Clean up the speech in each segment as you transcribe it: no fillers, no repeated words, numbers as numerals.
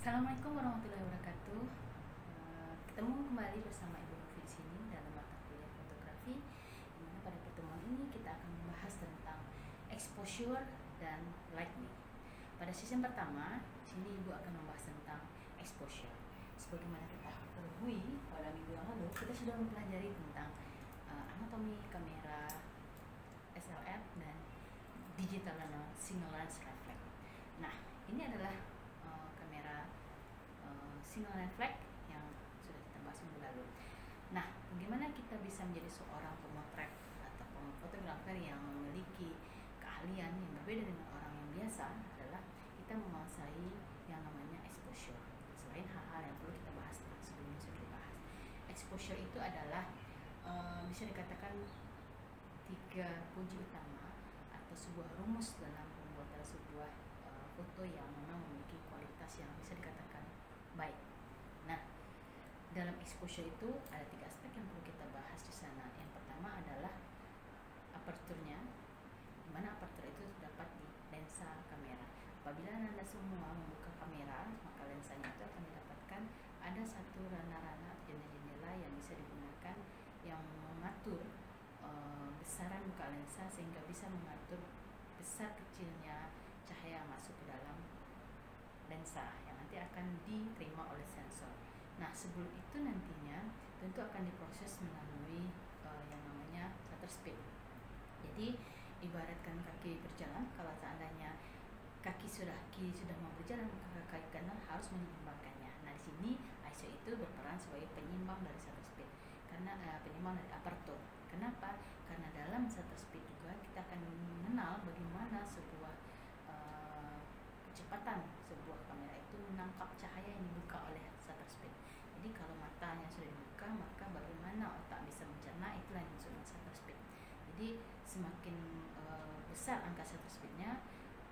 Assalamualaikum warahmatullahi wabarakatuh. Ketemu kembali bersama Ibu Novi di sini dalam mata kuliah fotografi. Di mana pada pertemuan ini kita akan membahas tentang exposure dan lighting. Pada season pertama, sini Ibu akan membahas tentang exposure. Sebagaimana kita ketahui pada minggu yang lalu, kita sudah mempelajari tentang anatomi kamera SLR dan digital single lens reflex. Nah, ini adalah kamera single reflex yang sudah kita bahas minggu lalu. Nah, bagaimana kita bisa menjadi seorang pemotret atau fotografer yang memiliki keahlian yang berbeda dengan orang yang biasa adalah kita menguasai yang namanya exposure. Selain hal-hal yang perlu kita bahas sebelumnya sudah dibahas, exposure itu adalah bisa dikatakan 3 kunci utama atau sebuah rumus dalam pembuatan sebuah foto yang memang memiliki kualitas yang bisa dikatakan baik. Nah, dalam exposure itu ada 3 aspek yang perlu kita bahas di sana. Yang pertama adalah aperturnya, di mana apertur itu terdapat di lensa kamera. Apabila Anda semua membuka kamera, maka lensanya itu akan didapatkan ada satu rana-rana jendela-jendela yang bisa digunakan yang mengatur besaran muka lensa sehingga bisa mengatur besar kecilnya cahaya masuk ke dalam lensa yang nanti akan diterima oleh sensor. Nah, sebelum itu nantinya tentu akan diproses melalui yang namanya shutter speed. Jadi ibaratkan kaki berjalan, kalau seandainya kaki sudah mau berjalan, maka kaki kanan harus menyeimbangkannya. Nah, di sini ISO itu berperan sebagai penyimbang dari shutter speed, karena penyimbang dari apertur. Kenapa? Karena dalam shutter speed juga kita akan mengenal bagaimana sebuah kecepatan sebuah kamera itu menangkap cahaya yang dibuka oleh shutter speed. Jadi kalau matanya sudah dibuka, maka bagaimana otak bisa mencerna, itulah yang disebut shutter speed. Jadi semakin besar angka shutter speednya,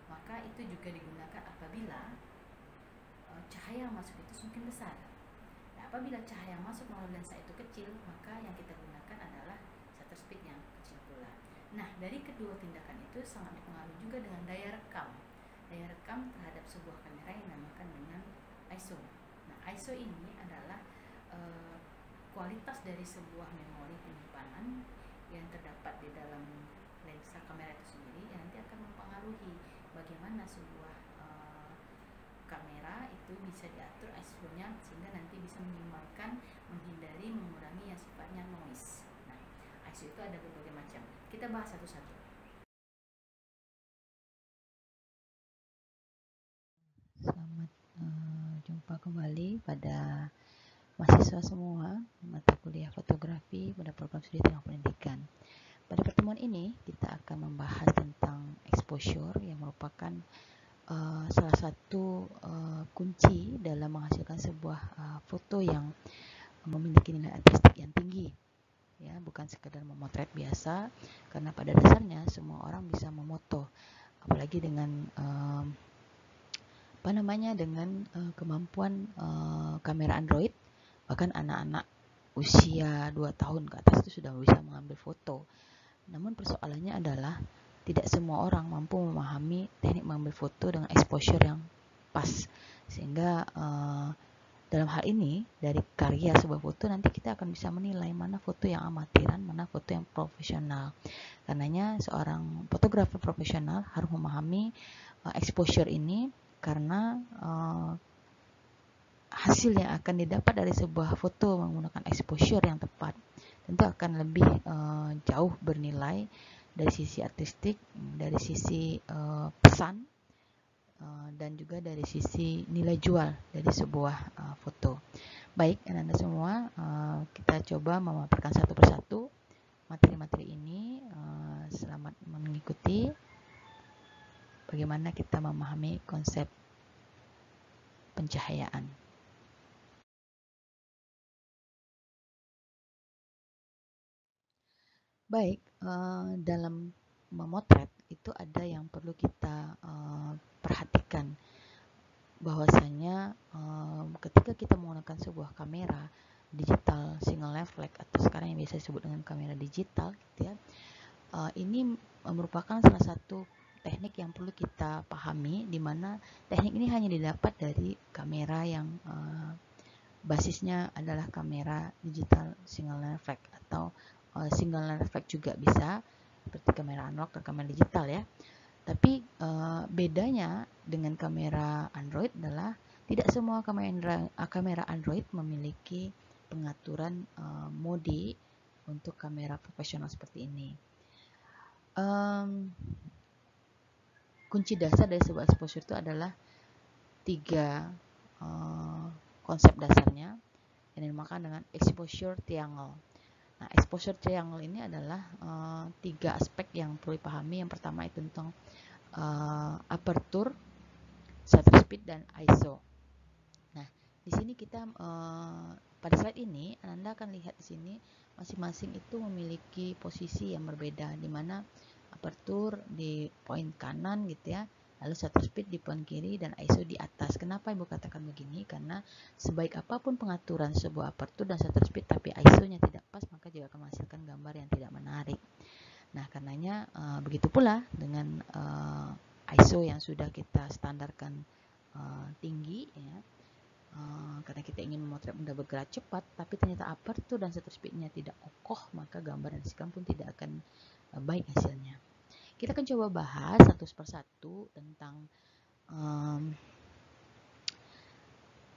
maka itu juga digunakan apabila cahaya yang masuk itu semakin besar. Nah, apabila cahaya yang masuk melalui lensa itu kecil, maka yang kita gunakan adalah shutter speed yang kecil pula. Nah, dari kedua tindakan itu sangat dipengaruhi juga dengan daya rekam. Daya rekam terhadap sebuah kamera yang dinamakan dengan ISO. Nah, ISO ini adalah kualitas dari sebuah memori penyimpanan yang terdapat di dalam lensa kamera itu sendiri yang nanti akan mempengaruhi bagaimana sebuah kamera itu bisa diatur ISO-nya sehingga nanti bisa menyimbangkan, menghindari, mengurangi yang sifatnya noise. Nah, ISO itu ada berbagai macam. Kita bahas satu-satu. Selamat jumpa kembali pada mahasiswa semua mata kuliah fotografi pada program studi tengah pendidikan. Pada pertemuan ini kita akan membahas tentang exposure yang merupakan salah satu kunci dalam menghasilkan sebuah foto yang memiliki nilai artistik yang tinggi. Ya, bukan sekedar memotret biasa, karena pada dasarnya semua orang bisa memoto, apalagi dengan dengan kemampuan kamera Android. Bahkan anak-anak usia 2 tahun ke atas itu sudah bisa mengambil foto. Namun persoalannya adalah tidak semua orang mampu memahami teknik mengambil foto dengan exposure yang pas, sehingga dalam hal ini dari karya sebuah foto nanti kita akan bisa menilai mana foto yang amatiran, mana foto yang profesional. Karenanya seorang fotografer profesional harus memahami exposure ini, karena hasil yang akan didapat dari sebuah foto menggunakan exposure yang tepat tentu akan lebih jauh bernilai dari sisi artistik, dari sisi pesan, dan juga dari sisi nilai jual dari sebuah foto. Baik, anak-anak semua, kita coba memaparkan satu persatu materi-materi ini. Selamat mengikuti bagaimana kita memahami konsep pencahayaan. Baik, dalam memotret itu ada yang perlu kita perhatikan, bahwasanya ketika kita menggunakan sebuah kamera digital single reflex atau sekarang yang biasa disebut dengan kamera digital, gitu ya, ini merupakan salah satu teknik yang perlu kita pahami, di mana teknik ini hanya didapat dari kamera yang basisnya adalah kamera digital single lens reflex, atau single lens reflex juga bisa, seperti kamera analog dan kamera digital ya. Tapi bedanya dengan kamera Android adalah tidak semua kamera Android memiliki pengaturan mode untuk kamera profesional seperti ini. Kunci dasar dari sebuah exposure itu adalah 3 konsep dasarnya yang dinamakan dengan exposure triangle. Nah, exposure triangle ini adalah 3 aspek yang perlu dipahami. Yang pertama itu tentang aperture, shutter speed, dan ISO. Nah, di sini kita pada slide ini Anda akan lihat di sini masing-masing itu memiliki posisi yang berbeda, di mana aperture di poin kanan gitu ya, lalu shutter speed di poin kiri, dan ISO di atas. Kenapa Ibu katakan begini? Karena sebaik apapun pengaturan sebuah aperture dan shutter speed tapi ISO-nya tidak pas, maka juga akan menghasilkan gambar yang tidak menarik. Nah, karenanya begitu pula dengan ISO yang sudah kita standarkan tinggi ya. Karena kita ingin memotret benda bergerak cepat, tapi ternyata aperture dan shutter speed-nya tidak kokoh, maka gambar yang dihasilkan pun tidak akan baik hasilnya. Kita akan coba bahas satu persatu tentang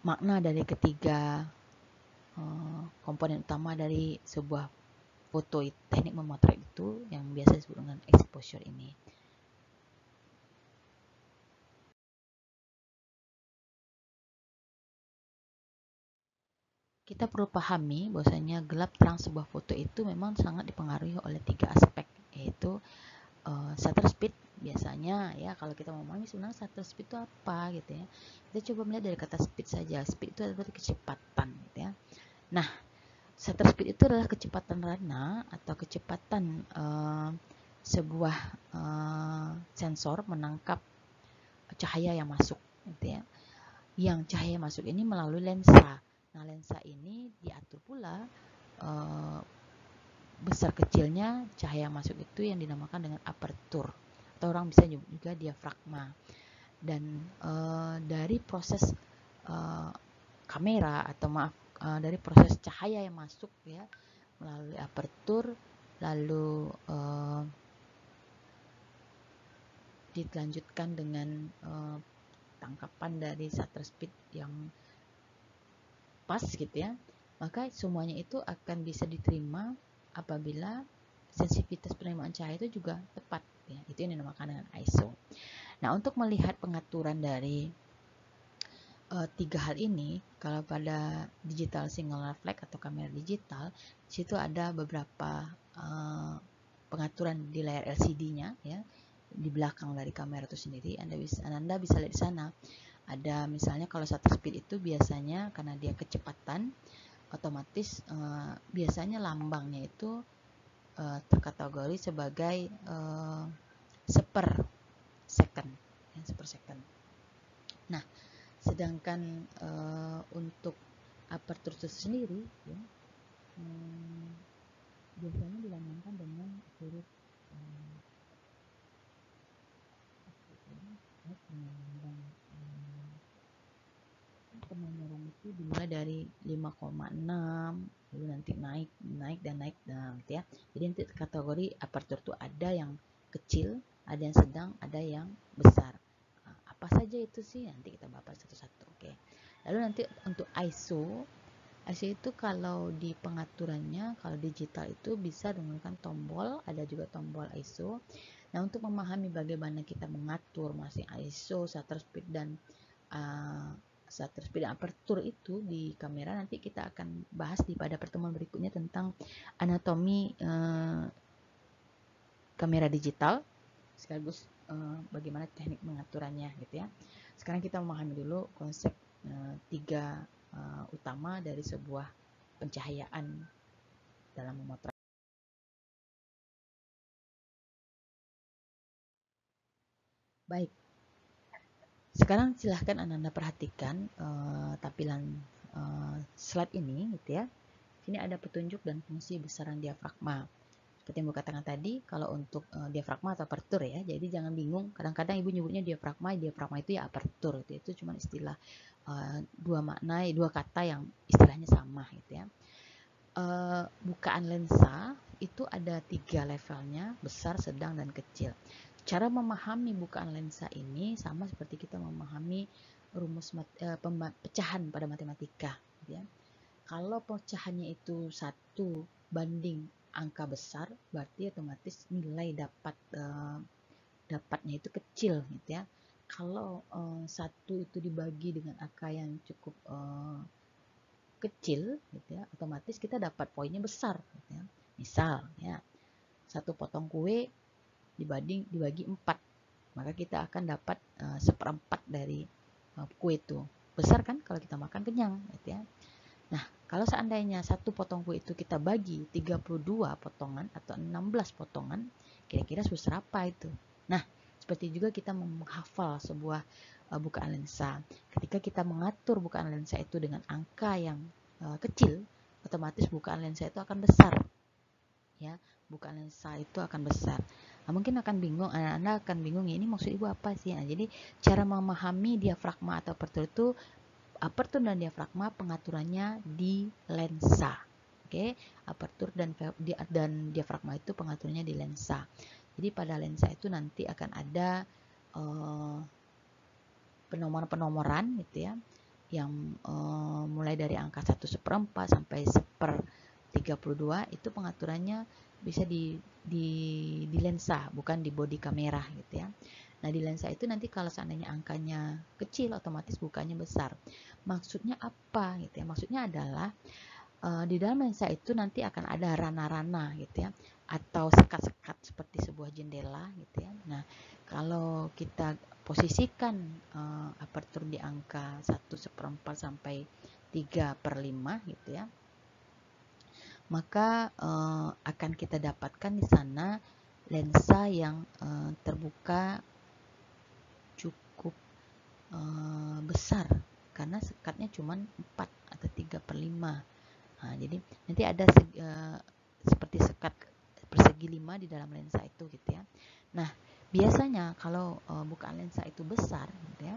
makna dari ketiga komponen utama dari sebuah foto, teknik memotret itu yang biasa disebut dengan exposure ini. Kita perlu pahami bahwasanya gelap terang sebuah foto itu memang sangat dipengaruhi oleh 3 aspek, yaitu shutter speed. Biasanya ya, kalau kita ngomongin sebenarnya shutter speed itu apa gitu ya, kita coba melihat dari kata speed saja. Speed itu adalah kecepatan gitu ya. Nah, shutter speed itu adalah kecepatan rana atau kecepatan sebuah sensor menangkap cahaya yang masuk gitu ya. Yang cahaya masuk ini melalui lensa. Nah, lensa ini diatur pula besar kecilnya cahaya masuk itu yang dinamakan dengan aperture, atau orang bisa nyebut juga diafragma. Dan dari proses kamera, atau dari proses cahaya yang masuk ya melalui aperture, lalu dilanjutkan dengan tangkapan dari shutter speed yang pas gitu ya, maka semuanya itu akan bisa diterima apabila sensitivitas penerimaan cahaya itu juga tepat ya. Itu yang dinamakan dengan ISO. Nah, untuk melihat pengaturan dari 3 hal ini, kalau pada digital single reflex atau kamera digital, di situ ada beberapa pengaturan di layar LCD-nya ya, di belakang dari kamera itu sendiri. Anda bisa lihat di sana. Ada misalnya kalau shutter speed itu biasanya karena dia kecepatan, otomatis biasanya lambangnya itu terkategori sebagai seper second ya, seper second. Nah, sedangkan untuk aperture itu sendiri ya, biasanya dilambangkan dengan huruf kemenyeran itu dimulai dari 5,6, lalu nanti naik dan naik gitu ya. Jadi nanti kategori aperture itu ada yang kecil, ada yang sedang, ada yang besar. Nah, apa saja itu sih nanti kita bahas satu-satu. Oke. Lalu nanti untuk ISO itu kalau di pengaturannya, kalau digital itu bisa menggunakan tombol, ada juga tombol ISO. Nah, untuk memahami bagaimana kita mengatur masing ISO, shutter speed dan aperture itu di kamera, nanti kita akan bahas pada pertemuan berikutnya tentang anatomi kamera digital sekaligus bagaimana teknik mengaturannya gitu ya. Sekarang kita memahami dulu konsep 3 utama dari sebuah pencahayaan dalam memotret. Baik, sekarang silahkan Anda perhatikan tampilan slide ini gitu ya. Sini ada petunjuk dan fungsi besaran diafragma. Seperti yang Bu katakan tadi, kalau untuk diafragma atau apertur ya, jadi jangan bingung. Kadang-kadang Ibu nyebutnya diafragma itu ya apertur. Itu cuma istilah dua makna, dua kata yang istilahnya sama gitu ya. Bukaan lensa itu ada 3 levelnya, besar, sedang, dan kecil. Cara memahami bukaan lensa ini sama seperti kita memahami rumus pecahan pada matematika gitu ya. Kalau pecahannya itu 1 banding angka besar, berarti otomatis nilai dapatnya itu kecil gitu ya. Kalau 1 itu dibagi dengan angka yang cukup kecil gitu ya, otomatis kita dapat poinnya besar gitu ya. Misal ya, 1 potong kue dibagi 4, maka kita akan dapat 1/4 dari kue itu. Besar kan kalau kita makan, kenyang gitu ya. Nah, kalau seandainya 1 potong kue itu kita bagi 32 potongan atau 16 potongan, kira-kira sebesar apa itu? Nah, seperti juga kita menghafal sebuah bukaan lensa. Ketika kita mengatur bukaan lensa itu dengan angka yang kecil, otomatis bukaan lensa itu akan besar. Ya, bukaan lensa itu akan besar. Nah, mungkin akan bingung, Anda akan bingung, ini maksud Ibu apa sih? Nah, jadi cara memahami diafragma atau apertur itu, apertur dan diafragma pengaturannya di lensa. Oke, apertur dan diafragma itu pengaturannya di lensa. Jadi pada lensa itu nanti akan ada penomoran-penomoran gitu ya, yang mulai dari angka 1/1/4 sampai 1/32 itu pengaturannya bisa di lensa, bukan di bodi kamera gitu ya. Nah, di lensa itu nanti kalau seandainya angkanya kecil, otomatis bukanya besar. Maksudnya apa gitu ya? Maksudnya adalah di dalam lensa itu nanti akan ada rana-rana gitu ya, atau sekat-sekat seperti sebuah jendela gitu ya. Nah, kalau kita posisikan apertur di angka 1/1/4 sampai 3/5 gitu ya, maka akan kita dapatkan di sana lensa yang terbuka cukup besar, karena sekatnya cuma 4 atau 3/5. Nah, jadi nanti ada seperti sekat persegi 5 di dalam lensa itu gitu ya. Nah, biasanya kalau bukaan lensa itu besar gitu ya,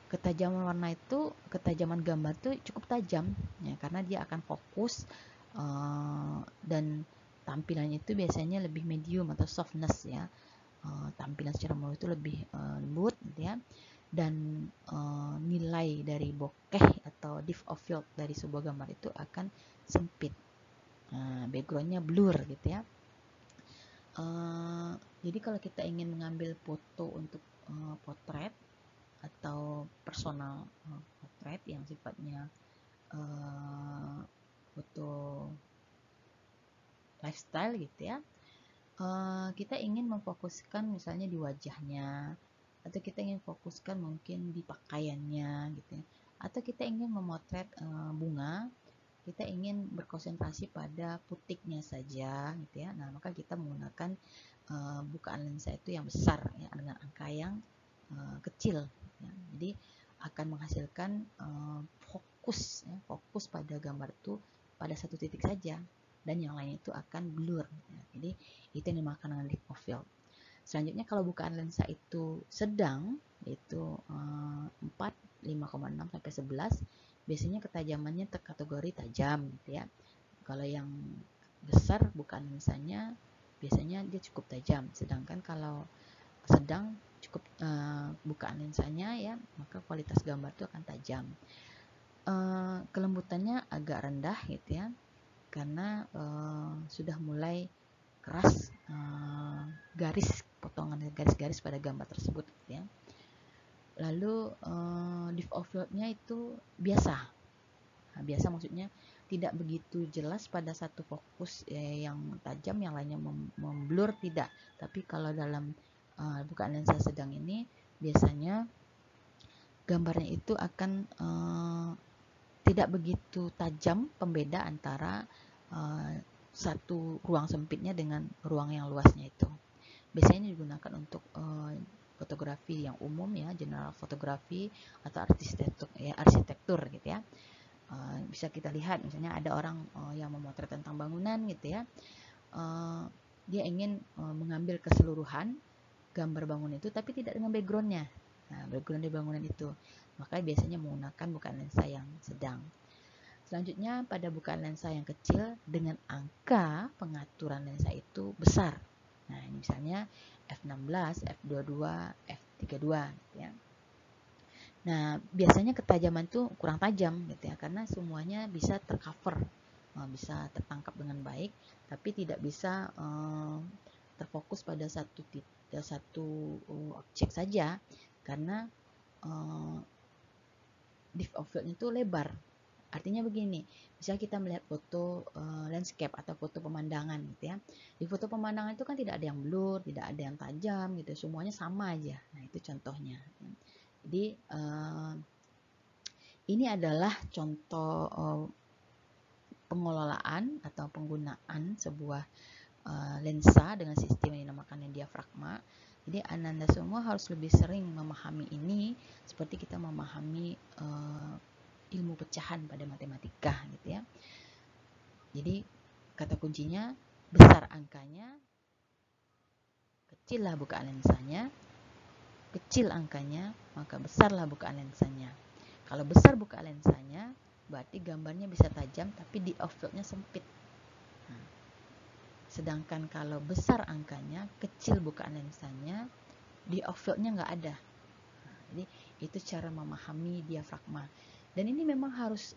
ketajaman gambar itu cukup tajam ya, karena dia akan fokus dan tampilannya itu biasanya lebih medium atau softness ya. Tampilan secara menurut itu lebih lembut gitu ya, dan nilai dari bokeh atau depth of field dari sebuah gambar itu akan sempit. Backgroundnya blur gitu ya. Jadi kalau kita ingin mengambil foto untuk potret atau personal potret yang sifatnya foto lifestyle gitu ya, kita ingin memfokuskan misalnya di wajahnya, atau kita ingin fokuskan mungkin di pakaiannya gitu ya, atau kita ingin memotret bunga, kita ingin berkonsentrasi pada putiknya saja gitu ya. Nah, maka kita menggunakan bukaan lensa itu yang besar ya, dengan angka yang kecil ya. Jadi akan menghasilkan fokus ya, fokus pada gambar itu pada satu titik saja, dan yang lain itu akan blur ya. Jadi itu yang dimakan dengan depth of field. Selanjutnya kalau bukaan lensa itu sedang, yaitu 4, 5,6 sampai 11, biasanya ketajamannya terkategori tajam gitu ya. Kalau yang besar bukaan lensanya biasanya dia cukup tajam, sedangkan kalau sedang cukup bukaan lensanya ya, maka kualitas gambar itu akan tajam. Kelembutannya agak rendah gitu ya, karena sudah mulai keras garis potongan garis-garis pada gambar tersebut gitu ya. Lalu depth of field-nya itu biasa. Nah, biasa maksudnya tidak begitu jelas pada satu fokus yang tajam, yang lainnya memblur, tidak. Tapi kalau dalam bukaan lensa sedang ini biasanya gambarnya itu akan tidak begitu tajam pembeda antara satu ruang sempitnya dengan ruang yang luasnya itu. Biasanya digunakan untuk fotografi yang umum ya, general fotografi atau arsitektur gitu ya. Bisa kita lihat misalnya ada orang yang memotret tentang bangunan gitu ya, dia ingin mengambil keseluruhan gambar bangunan itu tapi tidak dengan backgroundnya. Nah, background di bangunan itu, maka biasanya menggunakan bukaan lensa yang sedang. Selanjutnya pada bukaan lensa yang kecil dengan angka pengaturan lensa itu besar. Nah, ini misalnya f16, f22, f32 gitu ya. Nah, biasanya ketajaman itu kurang tajam gitu ya, karena semuanya bisa tercover, bisa tertangkap dengan baik, tapi tidak bisa terfokus pada satu objek saja, karena depth of field itu lebar. Artinya begini, misalnya kita melihat foto landscape atau foto pemandangan gitu ya. Di foto pemandangan itu kan tidak ada yang blur, tidak ada yang tajam gitu, semuanya sama aja. Nah, itu contohnya. Jadi ini adalah contoh pengelolaan atau penggunaan sebuah lensa dengan sistem yang dinamakan diafragma. Jadi Anda semua harus lebih sering memahami ini seperti kita memahami ilmu pecahan pada matematika gitu ya. Jadi kata kuncinya besar angkanya, kecillah bukaan lensanya. Kecil angkanya, maka besarlah bukaan lensanya. Kalau besar bukaan lensanya, berarti gambarnya bisa tajam tapi di off field-nya sempit. Sedangkan kalau besar angkanya, kecil bukaan lensanya, di off field-nya nggak ada. Jadi itu cara memahami diafragma. Dan ini memang harus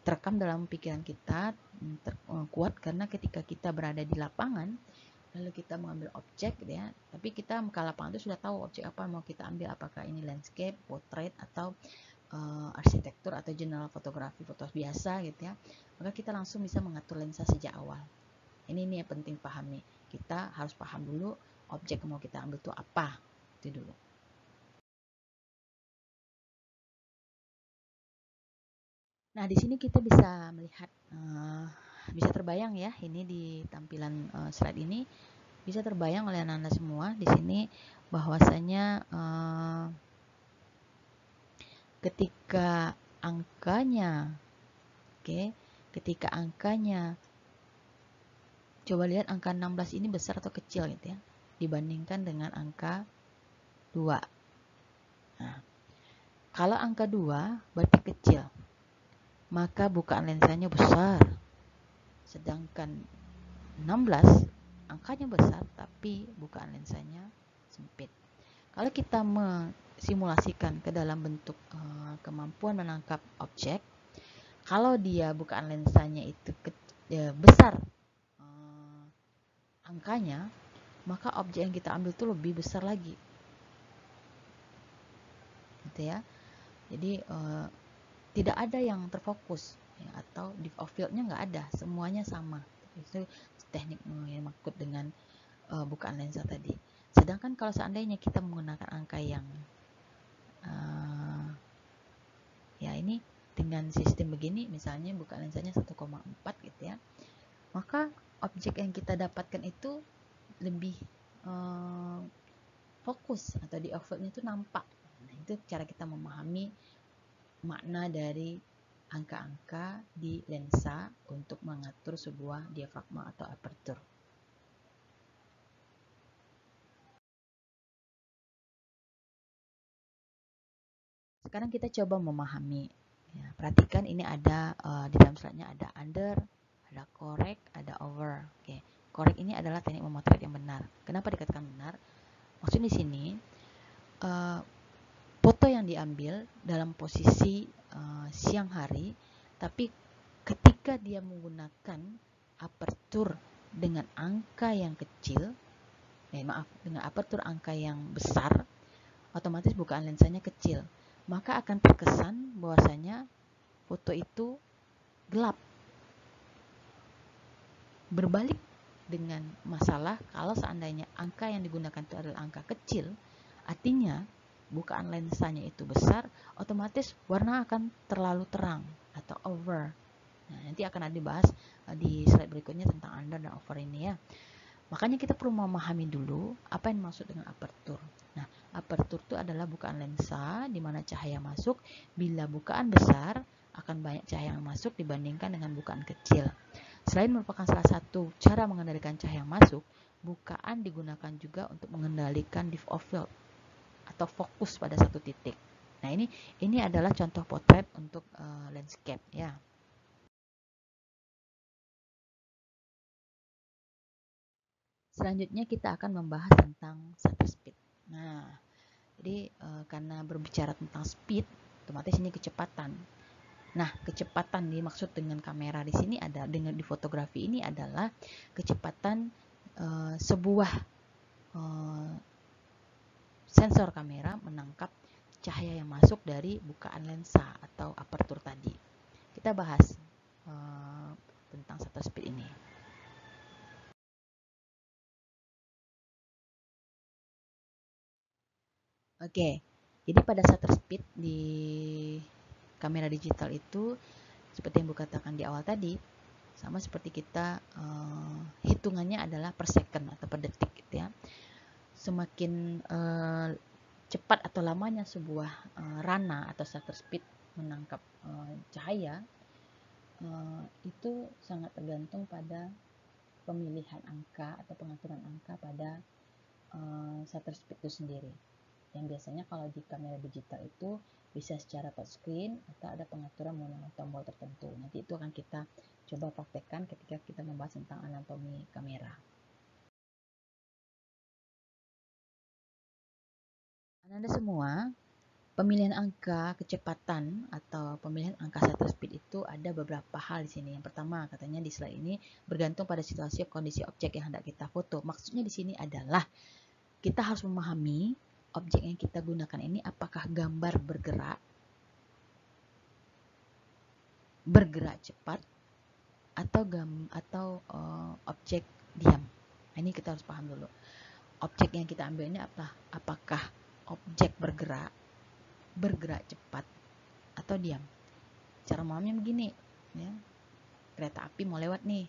terekam dalam pikiran kita, kuat, karena ketika kita berada di lapangan, lalu kita mengambil objek gitu ya, tapi kita ke lapangan itu sudah tahu objek apa mau kita ambil, apakah ini landscape, portrait, atau arsitektur, atau general fotografi, foto biasa gitu ya, maka kita langsung bisa mengatur lensa sejak awal. Ini yang penting pahami. Kita harus paham dulu objek yang mau kita ambil itu apa, itu dulu. Nah, di sini kita bisa melihat, bisa terbayang ya, ini di tampilan slide ini bisa terbayang oleh Anda semua di sini bahwasanya ketika angkanya, ketika angkanya, coba lihat angka 16 ini besar atau kecil gitu ya, dibandingkan dengan angka 2. Nah, kalau angka 2 berarti kecil, maka bukaan lensanya besar. Sedangkan 16 angkanya besar tapi bukaan lensanya sempit. Kalau kita simulasikan ke dalam bentuk kemampuan menangkap objek, kalau dia bukaan lensanya itu besar angkanya, maka objek yang kita ambil itu lebih besar lagi, gitu ya. Jadi tidak ada yang terfokus ya, atau depth of field-nya nggak ada, semuanya sama. Itu teknik yang maksud dengan bukaan lensa tadi. Sedangkan kalau seandainya kita menggunakan angka yang ya ini dengan sistem begini, misalnya bukaan lensanya 1,4 gitu ya, maka objek yang kita dapatkan itu lebih fokus atau di off-field-nya itu nampak. Nah, itu cara kita memahami makna dari angka-angka di lensa untuk mengatur sebuah diafragma atau aperture. Sekarang kita coba memahami. Ya, perhatikan ini ada di dalam slide-nya ada under, ada correct, ada over. Oke, correct ini adalah teknik memotret yang benar. Kenapa dikatakan benar? Maksudnya di sini foto yang diambil dalam posisi siang hari, tapi ketika dia menggunakan aperture dengan angka yang kecil, dengan aperture angka yang besar, otomatis bukaan lensanya kecil, maka akan terkesan bahwasanya foto itu gelap. Berbalik dengan masalah kalau seandainya angka yang digunakan itu adalah angka kecil, artinya bukaan lensanya itu besar, otomatis warna akan terlalu terang atau over. Nah, nanti akan ada dibahas di slide berikutnya tentang under dan over ini ya. Makanya kita perlu memahami dulu apa yang dimaksud dengan aperture. Nah, aperture itu adalah bukaan lensa di mana cahaya masuk. Bila bukaan besar, akan banyak cahaya yang masuk dibandingkan dengan bukaan kecil. Selain merupakan salah satu cara mengendalikan cahaya masuk, bukaan digunakan juga untuk mengendalikan depth of field atau fokus pada satu titik. Nah, ini adalah contoh potret untuk landscape ya. Selanjutnya kita akan membahas tentang shutter speed. Nah, jadi karena berbicara tentang speed, otomatis ini kecepatan. Nah, kecepatan dimaksud dengan kamera di sini ada dengan di fotografi ini adalah kecepatan sebuah sensor kamera menangkap cahaya yang masuk dari bukaan lensa atau aperture tadi. Kita bahas tentang shutter speed ini. Oke, jadi pada shutter speed di kamera digital itu seperti yang Bu katakan di awal tadi, sama seperti kita hitungannya adalah per second atau per detik gitu ya. Semakin cepat atau lamanya sebuah rana atau shutter speed menangkap cahaya, itu sangat tergantung pada pemilihan angka atau pengaturan angka pada shutter speed itu sendiri. Yang biasanya kalau di kamera digital itu bisa secara touchscreen atau ada pengaturan menggunakan tombol tertentu. Nanti itu akan kita coba praktekkan ketika kita membahas tentang anatomi kamera. Anda semua, pemilihan angka kecepatan atau pemilihan angka shutter speed itu ada beberapa hal di sini. Yang pertama, katanya di slide ini bergantung pada situasi kondisi objek yang hendak kita foto. Maksudnya di sini adalah kita harus memahami objek yang kita gunakan ini apakah gambar bergerak cepat atau objek diam. Nah, ini kita harus paham dulu. Objek yang kita ambil ini apakah objek bergerak cepat atau diam. Cara memahaminya begini, ya. Kereta api mau lewat nih.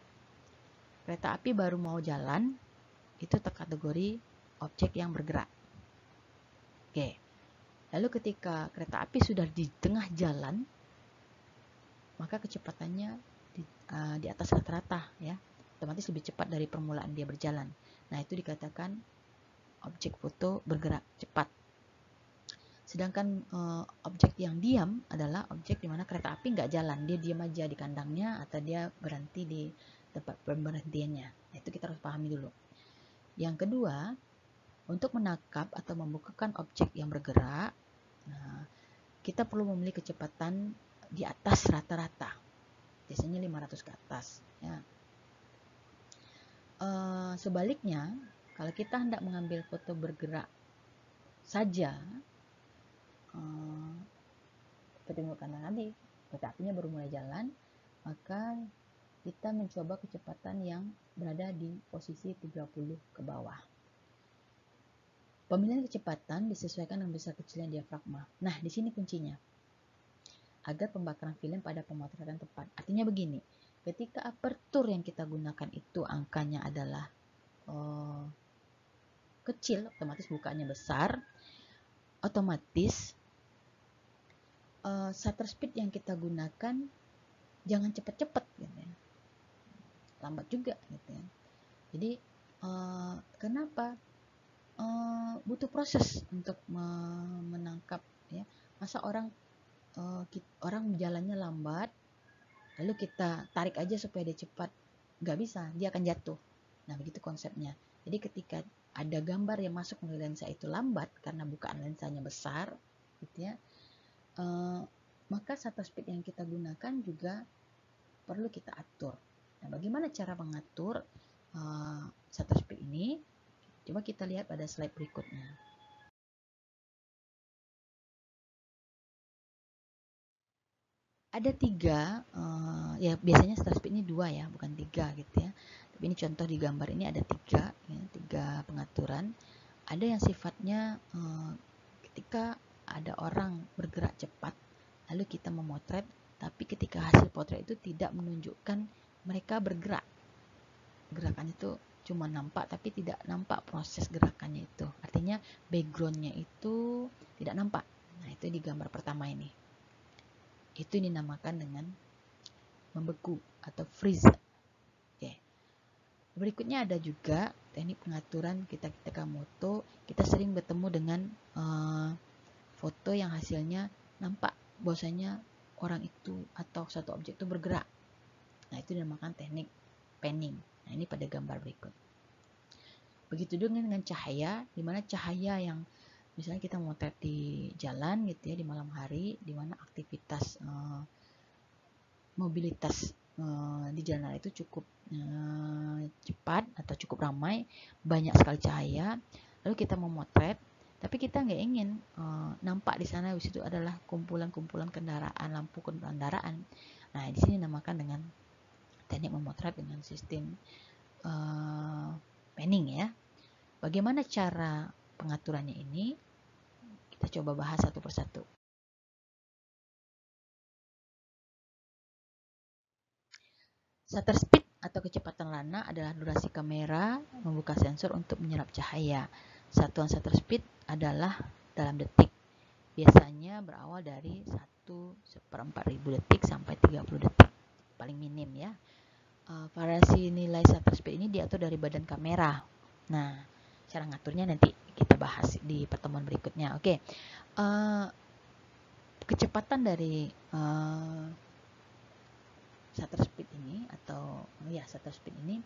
Kereta api baru mau jalan, itu terkategori objek yang bergerak. Oke. Lalu ketika kereta api sudah di tengah jalan, maka kecepatannya di atas rata-rata ya, otomatis lebih cepat dari permulaan dia berjalan. Nah, itu dikatakan objek foto bergerak cepat. Sedangkan objek yang diam adalah objek di mana kereta api nggak jalan, dia diam aja di kandangnya atau dia berhenti di tempat pemberhentiannya. Nah, itu kita harus pahami dulu. Yang kedua, untuk menangkap atau membukakan objek yang bergerak, nah, kita perlu memiliki kecepatan di atas rata-rata, biasanya 500 ke atas ya. Sebaliknya, kalau kita hendak mengambil foto bergerak saja, seperti tadi kereta apinya baru mulai jalan, maka kita mencoba kecepatan yang berada di posisi 30 ke bawah. Pemilihan kecepatan disesuaikan dengan besar kecilnya diafragma. Nah, di sini kuncinya. Agar pembakaran film pada pemotretan tepat. Artinya begini, ketika aperture yang kita gunakan itu angkanya adalah kecil, otomatis bukaannya besar, otomatis shutter speed yang kita gunakan jangan cepat-cepat gitu ya. Lambat juga gitu ya. Jadi kenapa? Butuh proses untuk menangkap ya. Masa orang jalannya lambat lalu kita tarik aja supaya dia cepat, nggak bisa, dia akan jatuh. Nah, begitu konsepnya. Jadi ketika ada gambar yang masuk melalui lensa itu lambat karena bukaan lensanya besar gitu ya, maka shutter speed yang kita gunakan juga perlu kita atur. Nah, bagaimana cara mengatur shutter speed ini? Coba kita lihat pada slide berikutnya. Ada 3, ya biasanya shutter speed ini 2 ya, bukan 3 gitu ya. Tapi ini contoh di gambar ini ada 3 ya, 3 pengaturan. Ada yang sifatnya ketika ada orang bergerak cepat, lalu kita memotret, tapi ketika hasil potret itu tidak menunjukkan mereka bergerak. Gerakannya itu cuma nampak tapi tidak nampak proses gerakannya itu. Artinya backgroundnya itu tidak nampak. Nah, itu di gambar pertama ini. Itu dinamakan dengan membeku atau freeze. Berikutnya ada juga teknik pengaturan kita ketika moto. Kita sering bertemu dengan foto yang hasilnya nampak bahwasanya orang itu atau satu objek itu bergerak. Nah, itu dinamakan teknik panning. Nah, ini pada gambar berikut. Begitu juga dengan cahaya, di mana cahaya yang misalnya kita motret di jalan gitu ya, di malam hari, di mana aktivitas mobilitas di jalan raya itu cukup cepat atau cukup ramai, banyak sekali cahaya, lalu kita memotret, tapi kita nggak ingin nampak di sana di situ adalah kumpulan-kumpulan kendaraan, lampu kendaraan. Nah, di sini namakan dengan teknik memotret dengan sistem panning ya. Bagaimana cara pengaturannya ini? Kita coba bahas satu persatu. Shutter speed atau kecepatan lana adalah durasi kamera membuka sensor untuk menyerap cahaya. Satuan shutter speed adalah dalam detik. Biasanya berawal dari 1/4.000 detik sampai 30 detik. Paling minim ya. Variasi nilai shutter speed ini diatur dari badan kamera. Nah, cara ngaturnya nanti kita bahas di pertemuan berikutnya. Oke. Kecepatan dari shutter speed ini atau shutter speed ini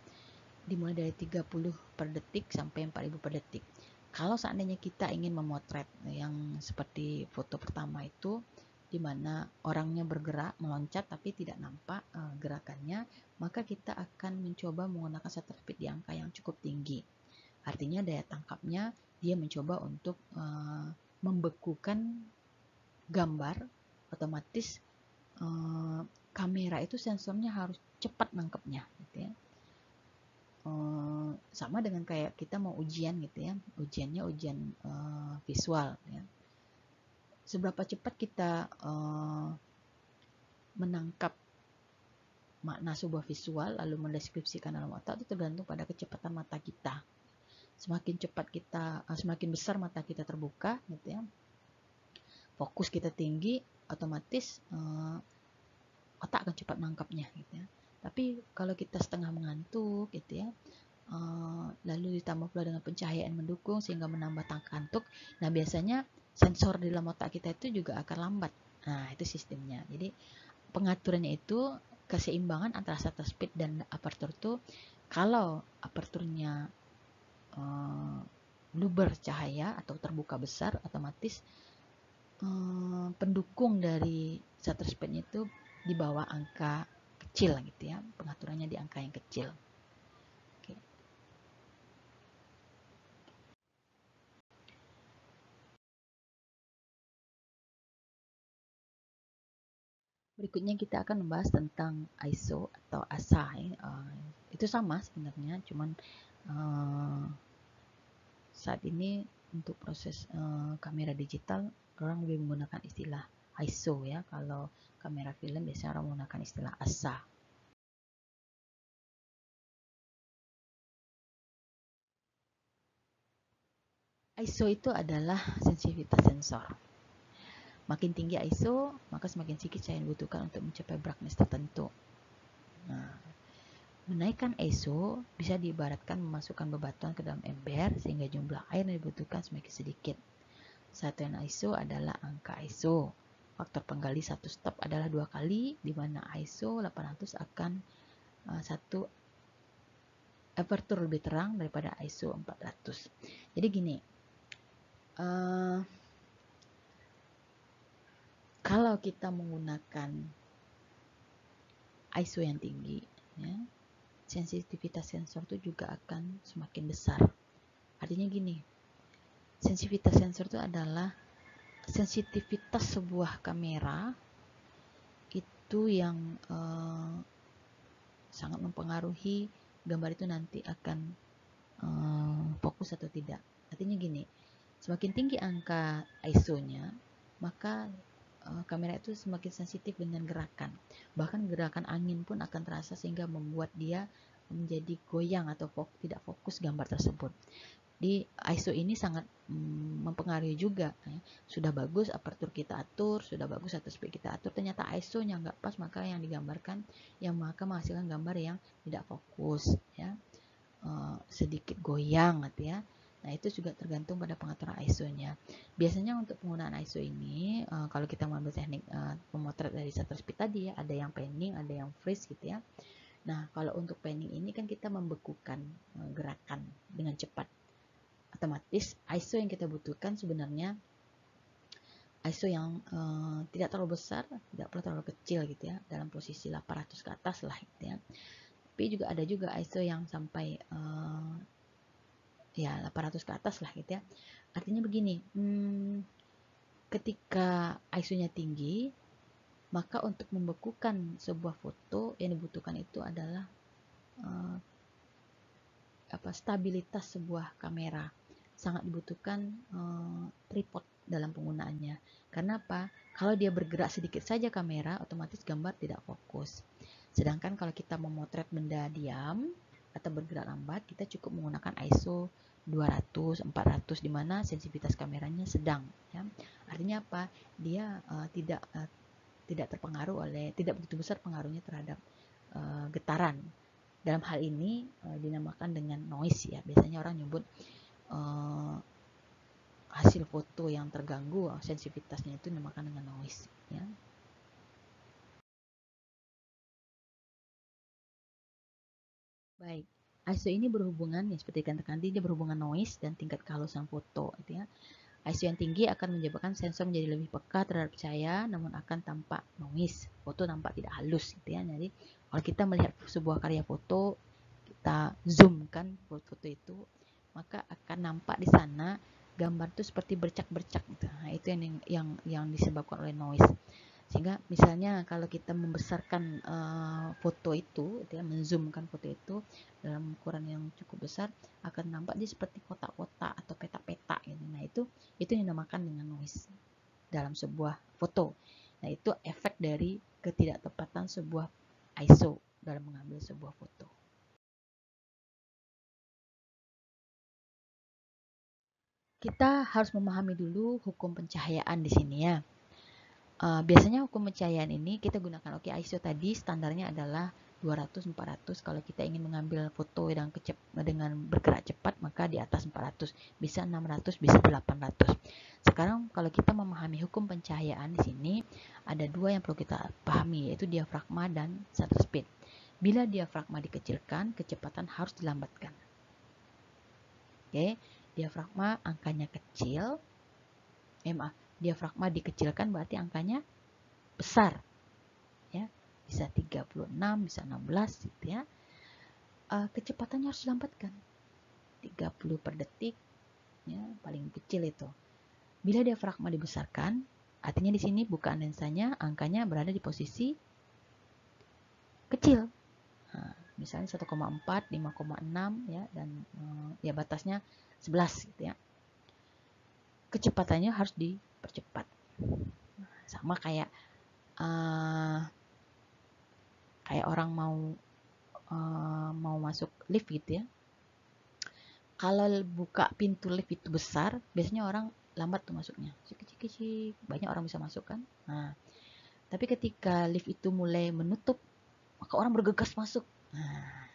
dimulai dari 30 per detik sampai 4000 per detik. Kalau seandainya kita ingin memotret yang seperti foto pertama itu di mana orangnya bergerak meloncat tapi tidak nampak gerakannya, maka kita akan mencoba menggunakan shutter speed di angka yang cukup tinggi. Artinya daya tangkapnya dia mencoba untuk membekukan gambar, otomatis kamera itu sensornya harus cepat nangkepnya gitu ya. Sama dengan kayak kita mau ujian gitu ya, ujiannya ujian visual ya. Seberapa cepat kita menangkap makna sebuah visual lalu mendeskripsikan dalam otak itu tergantung pada kecepatan mata kita. Semakin cepat kita, semakin besar mata kita terbuka gitu ya, fokus kita tinggi, otomatis otak akan cepat nangkapnya gitu ya. Tapi kalau kita setengah mengantuk gitu ya, lalu ditambah pula dengan pencahayaan mendukung sehingga menambah kantuk, nah biasanya sensor di dalam otak kita itu juga akan lambat. Nah, itu sistemnya. Jadi pengaturannya itu keseimbangan antara shutter speed dan aperture itu, kalau aperturnya luber cahaya atau terbuka besar, otomatis pendukung dari shutter speed itu di bawah angka kecil gitu ya, pengaturannya di angka yang kecil. Oke. Berikutnya kita akan membahas tentang ISO atau ASA ya. Itu sama sebenarnya, cuman saat ini untuk proses kamera digital orang lebih menggunakan istilah ISO ya. Kalau kamera film biasanya orang menggunakan istilah ASA. ISO itu adalah sensitivitas sensor. Makin tinggi ISO, maka semakin sedikit cahaya yang dibutuhkan untuk mencapai brightness tertentu. Nah, menaikkan ISO bisa diibaratkan memasukkan bebatuan ke dalam ember sehingga jumlah air yang dibutuhkan semakin sedikit. Satuan ISO adalah angka ISO. Faktor penggali satu stop adalah 2 kali, di mana ISO 800 akan satu aperture lebih terang daripada ISO 400. Jadi gini, kalau kita menggunakan ISO yang tinggi, ya, sensitivitas sensor itu juga akan semakin besar. Artinya gini, sensitivitas sensor itu adalah sensitivitas sebuah kamera itu yang sangat mempengaruhi gambar itu nanti akan fokus atau tidak. Artinya gini, semakin tinggi angka ISO-nya, maka kamera itu semakin sensitif dengan gerakan. Bahkan gerakan angin pun akan terasa sehingga membuat dia menjadi goyang atau tidak fokus gambar tersebut. Di ISO ini sangat mempengaruhi juga ya. Sudah bagus aperture kita atur, sudah bagus shutter speed kita atur, ternyata ISO-nya nggak pas, maka yang digambarkan yang maka menghasilkan gambar yang tidak fokus ya. sedikit goyang gitu ya. Nah, itu juga tergantung pada pengaturan ISO-nya. Biasanya untuk penggunaan ISO ini, kalau kita mengambil teknik pemotret dari shutter speed tadi ya, ada yang panning, ada yang freeze gitu ya. Nah, kalau untuk panning ini kan kita membekukan gerakan dengan cepat. Otomatis ISO yang kita butuhkan sebenarnya ISO yang tidak terlalu besar, tidak perlu terlalu kecil gitu ya, dalam posisi 800 ke atas lah gitu ya. Tapi juga ada juga ISO yang sampai ya 800 ke atas lah gitu ya. Artinya begini, ketika ISO-nya tinggi, maka untuk membekukan sebuah foto yang dibutuhkan itu adalah stabilitas sebuah kamera. Sangat dibutuhkan tripod dalam penggunaannya. Karena apa? Kalau dia bergerak sedikit saja kamera, otomatis gambar tidak fokus. Sedangkan kalau kita memotret benda diam atau bergerak lambat, kita cukup menggunakan ISO 200, 400 di mana sensitivitas kameranya sedang ya. Artinya apa? Dia tidak terpengaruh tidak begitu besar pengaruhnya terhadap getaran. Dalam hal ini dinamakan dengan noise ya. Biasanya orang nyebut hasil foto yang terganggu sensitivitasnya itu dinamakan dengan noise ya. Baik, ISO ini berhubungan ya seperti katakan tadi, dia berhubungan noise dan tingkat kehalusan foto gitu ya. ISO yang tinggi akan menyebabkan sensor menjadi lebih peka terhadap cahaya, namun akan tampak noise. Foto nampak tidak halus gitu ya. Jadi kalau kita melihat sebuah karya foto, kita zoomkan foto itu, maka akan nampak di sana gambar itu seperti bercak-bercak gitu. Nah, itu yang disebabkan oleh noise. Sehingga misalnya kalau kita membesarkan foto itu, ya, menzoomkan foto itu dalam ukuran yang cukup besar, akan nampak dia seperti kotak-kotak atau peta-peta gitu. Nah, itu yang dinamakan dengan noise dalam sebuah foto. Nah, itu efek dari ketidaktepatan sebuah ISO dalam mengambil sebuah foto. Kita harus memahami dulu hukum pencahayaan di sini ya. Biasanya hukum pencahayaan ini kita gunakan ISO tadi standarnya adalah 200-400. Kalau kita ingin mengambil foto dengan bergerak cepat, maka di atas 400, bisa 600, bisa 800. Sekarang kalau kita memahami hukum pencahayaan di sini, ada dua yang perlu kita pahami, yaitu diafragma dan shutter speed. Bila diafragma dikecilkan, kecepatan harus dilambatkan. Oke, diafragma angkanya kecil, diafragma dikecilkan berarti angkanya besar ya, bisa 36, bisa 16 gitu ya. Kecepatannya harus dilambatkan 30 per detik ya, paling kecil itu. Bila diafragma dibesarkan, artinya di sini bukaan lensanya angkanya berada di posisi kecil. Nah, misalnya 1,4, 5,6 ya, dan ya batasnya 11 gitu ya. Kecepatannya harus dipercepat. Sama kayak orang mau masuk lift gitu ya. Kalau buka pintu lift itu besar, biasanya orang lambat tuh masuknya. Cik, banyak orang bisa masuk kan. Nah, tapi ketika lift itu mulai menutup, maka orang bergegas masuk. Nah,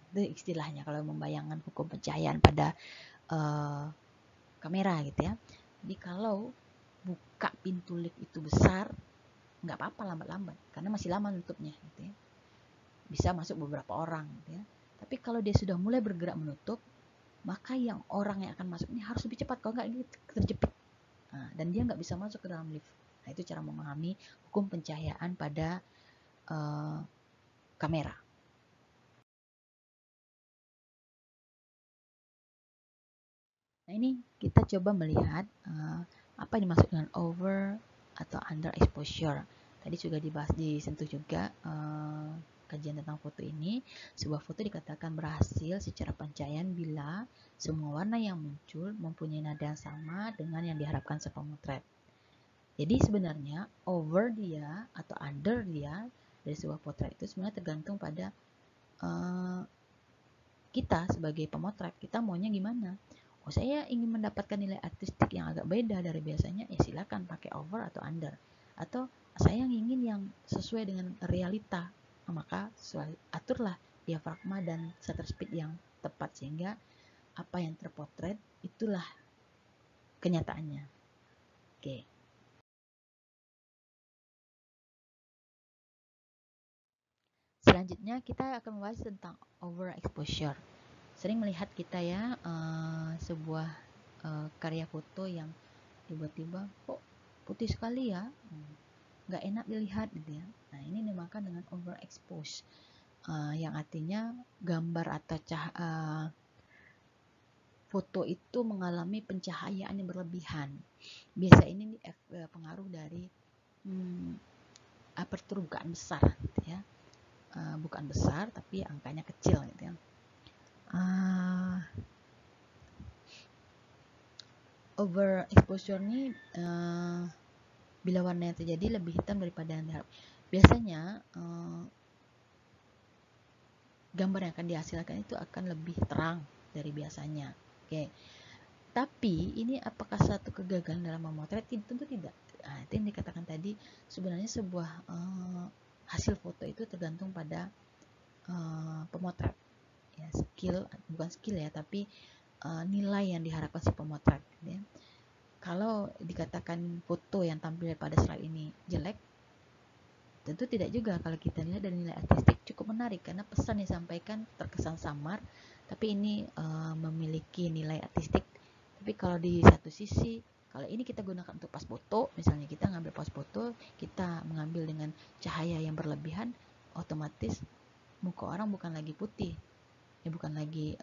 itu istilahnya kalau membayangkan hukum pencahayaan pada kamera gitu ya. Jadi kalau buka pintu lift itu besar, nggak apa-apa lambat-lambat, karena masih lama nutupnya gitu ya. Bisa masuk beberapa orang gitu ya. Tapi kalau dia sudah mulai bergerak menutup, maka yang orang yang akan masuk ini harus lebih cepat, kalau nggak gitu terjepit. Nah, dan dia nggak bisa masuk ke dalam lift. Nah, itu cara memahami hukum pencahayaan pada kamera. Nah, ini kita coba melihat apa yang dimaksud dengan over atau under exposure. Tadi juga disentuh juga kajian tentang foto ini. Sebuah foto dikatakan berhasil secara pencahayaan bila semua warna yang muncul mempunyai nada yang sama dengan yang diharapkan sepemotret. Jadi sebenarnya over dia atau under dia dari sebuah potret itu sebenarnya tergantung pada kita sebagai pemotret. Kita maunya gimana? Oh, saya ingin mendapatkan nilai artistik yang agak beda dari biasanya, ya silakan pakai over atau under. Atau saya ingin yang sesuai dengan realita, maka aturlah diafragma dan shutter speed yang tepat sehingga apa yang terpotret itulah kenyataannya. Oke. Selanjutnya kita akan membahas tentang overexposure. Sering melihat kita ya sebuah karya foto yang tiba-tiba kok putih sekali ya, nggak enak dilihat gitu ya. Nah ini dinamakan dengan overexpose, yang artinya gambar atau foto itu mengalami pencahayaan yang berlebihan. Biasa ini pengaruh dari aperture bukaan besar gitu ya. Bukan besar tapi angkanya kecil gitu ya. Overexposure ini bila warna yang terjadi lebih hitam daripada yang diharap. Biasanya gambar yang akan dihasilkan itu akan lebih terang dari biasanya. Oke. Tapi ini apakah satu kegagalan dalam memotret? Tentu tidak. Nah, itu yang dikatakan tadi, sebenarnya sebuah hasil foto itu tergantung pada pemotret. Ya, bukan skill ya, tapi nilai yang diharapkan si pemotret. Ya. Kalau dikatakan foto yang tampil pada slide ini jelek, tentu tidak juga. Kalau kita lihat dari nilai artistik cukup menarik karena pesan yang disampaikan terkesan samar, tapi ini memiliki nilai artistik. Tapi kalau di satu sisi, kalau ini kita gunakan untuk pas foto, misalnya kita ngambil pas foto, kita mengambil dengan cahaya yang berlebihan, otomatis muka orang bukan lagi putih, ya bukan lagi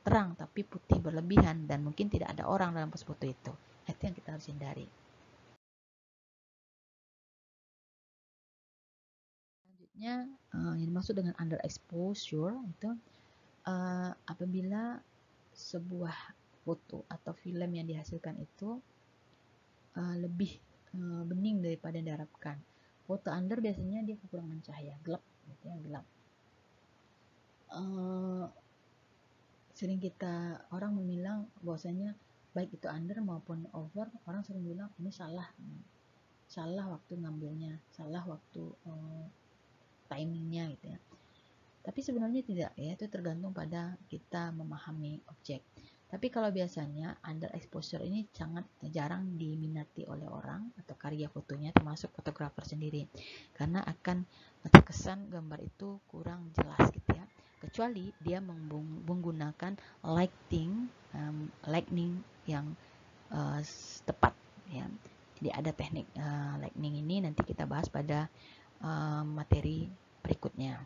terang, tapi putih berlebihan dan mungkin tidak ada orang dalam pas foto itu. Itu yang kita harus hindari. Selanjutnya, yang dimaksud dengan underexposure itu apabila sebuah foto atau film yang dihasilkan itu lebih bening daripada yang diharapkan. Foto under biasanya dia kekurangan cahaya, gelap, gitu ya, gelap. Sering orang membilang bahwasanya baik itu under maupun over, orang sering bilang ini salah waktu ngambilnya, salah waktu timingnya gitu ya. Tapi sebenarnya tidak ya, itu tergantung pada kita memahami objek. Tapi kalau biasanya underexposure ini sangat jarang diminati oleh orang atau karya fotonya, termasuk fotografer sendiri, karena akan terkesan gambar itu kurang jelas gitu ya. Kecuali dia menggunakan lighting yang tepat ya. Jadi ada teknik lighting ini nanti kita bahas pada materi berikutnya.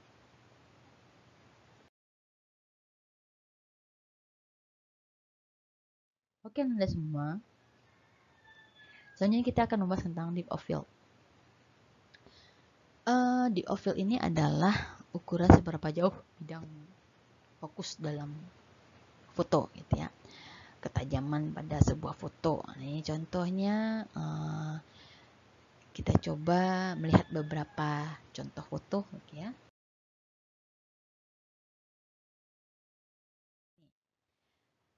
Oke, Anda semua. Selanjutnya kita akan membahas tentang depth of field. Depth of field ini adalah ukuran seberapa jauh bidang fokus dalam foto gitu ya. Ketajaman pada sebuah foto. Ini contohnya kita coba melihat beberapa contoh foto gitu ya.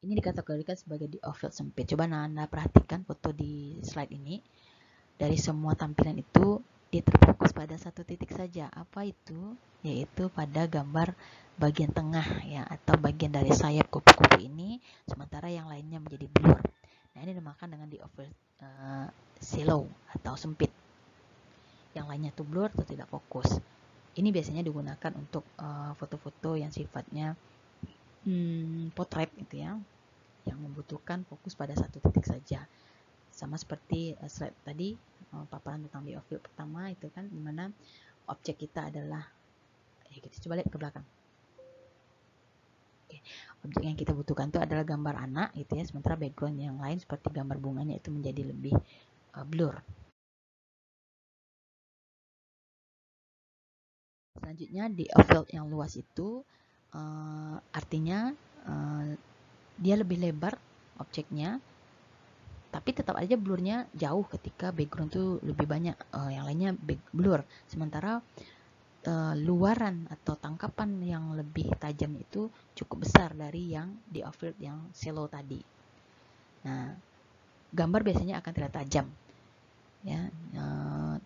Ini dikategorikan sebagai depth of field sempit. Coba Anda perhatikan foto di slide ini. Dari semua tampilan itu dia terfokus pada satu titik saja. Apa itu? Yaitu pada gambar bagian tengah ya, atau bagian dari sayap kupu-kupu ini, sementara yang lainnya menjadi blur. Nah, ini dinamakan dengan depth of field shallow atau sempit. Yang lainnya tuh blur atau tidak fokus. Ini biasanya digunakan untuk foto-foto yang sifatnya potret gitu ya, yang membutuhkan fokus pada satu titik saja. Sama seperti slide tadi, paparan tentang depth of field pertama itu kan, dimana objek kita adalah, kita coba lihat ke belakang. Oke, objek yang kita butuhkan itu adalah gambar anak gitu ya, sementara background yang lain seperti gambar bunganya itu menjadi lebih blur. Selanjutnya depth of field yang luas itu artinya dia lebih lebar objeknya, tapi tetap aja blurnya jauh ketika background tuh lebih banyak, yang lainnya blur. Sementara luaran atau tangkapan yang lebih tajam itu cukup besar dari yang depth of field yang shallow tadi. Nah, gambar biasanya akan terlihat tajam, ya,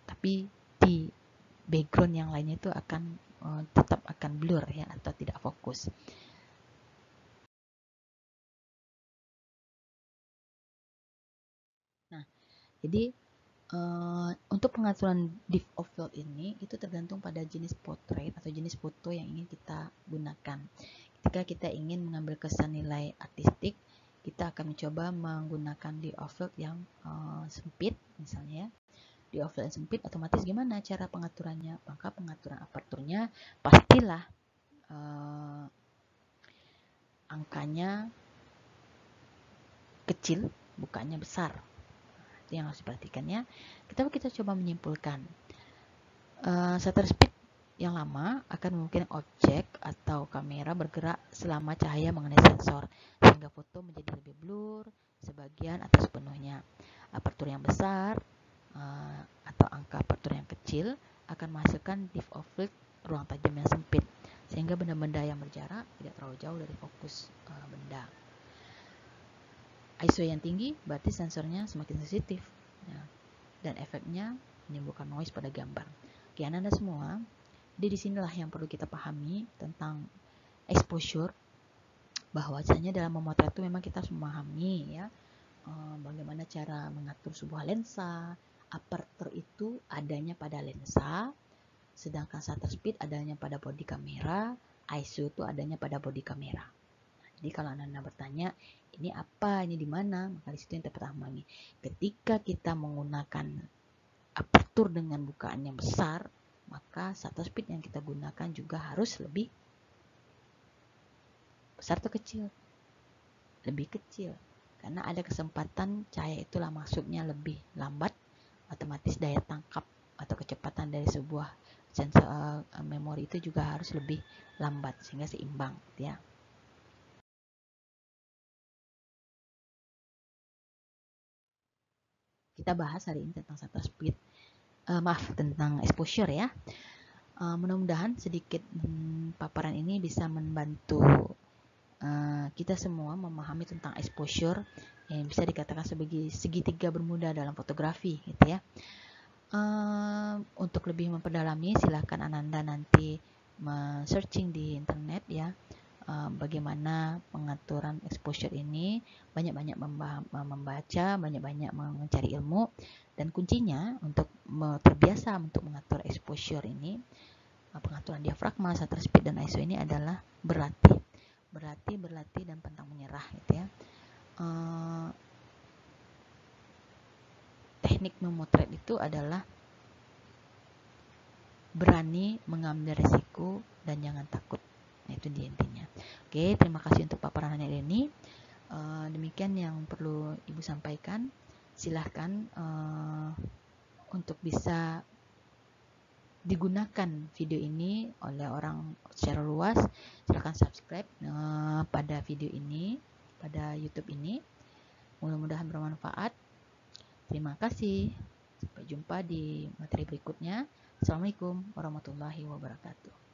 tapi di background yang lainnya itu akan tetap akan blur ya, atau tidak fokus. Jadi untuk pengaturan div of field ini itu tergantung pada jenis portrait atau jenis foto yang ingin kita gunakan. Ketika kita ingin mengambil kesan nilai artistik, kita akan mencoba menggunakan div of field yang sempit, misalnya. Div of field yang sempit, otomatis gimana cara pengaturannya? Maka pengaturan aperturnya pastilah angkanya kecil, bukannya besar. Itu yang harus diperhatikan ya. Kita coba menyimpulkan. Shutter speed yang lama akan memungkinkan objek atau kamera bergerak selama cahaya mengenai sensor, sehingga foto menjadi lebih blur, sebagian atau sepenuhnya. Apertur yang besar atau angka apertur yang kecil akan menghasilkan div of field ruang tajam yang sempit, sehingga benda-benda yang berjarak tidak terlalu jauh dari fokus benda. ISO yang tinggi berarti sensornya semakin sensitif ya, dan efeknya menimbulkan noise pada gambar. Oke, Anda semua, jadi disinilah yang perlu kita pahami tentang exposure, bahwasanya dalam memotret itu memang kita harus memahami ya bagaimana cara mengatur sebuah lensa. Aperture itu adanya pada lensa, sedangkan shutter speed adanya pada body kamera, ISO itu adanya pada body kamera. Jadi kalau Anda bertanya, ini apa, ini di mana? Maka di situ yang kita pahami. Ketika kita menggunakan apertur dengan bukaan yang besar, maka shutter speed yang kita gunakan juga harus lebih besar atau kecil? Lebih kecil. Karena ada kesempatan cahaya itulah masuknya lebih lambat, otomatis daya tangkap atau kecepatan dari sebuah sensor memori itu juga harus lebih lambat sehingga seimbang ya. Kita bahas hari ini tentang shutter speed, tentang exposure ya. Mudah-mudahan sedikit paparan ini bisa membantu kita semua memahami tentang exposure yang bisa dikatakan sebagai segitiga bermuda dalam fotografi gitu ya. Untuk lebih memperdalami silahkan Ananda nanti searching di internet ya, bagaimana pengaturan exposure ini, banyak-banyak membaca, banyak-banyak mencari ilmu, dan kuncinya untuk terbiasa untuk mengatur exposure ini, pengaturan diafragma, shutter speed, dan ISO ini adalah berlatih, dan pantang menyerah gitu ya. Teknik memotret itu adalah berani mengambil resiko dan jangan takut. Nah, itu dia intinya. Oke, terima kasih untuk paparan hari ini. Demikian yang perlu Ibu sampaikan. Silahkan untuk bisa digunakan video ini oleh orang secara luas. Silahkan subscribe pada video ini, pada YouTube ini. Mudah-mudahan bermanfaat. Terima kasih. Sampai jumpa di materi berikutnya. Assalamualaikum warahmatullahi wabarakatuh.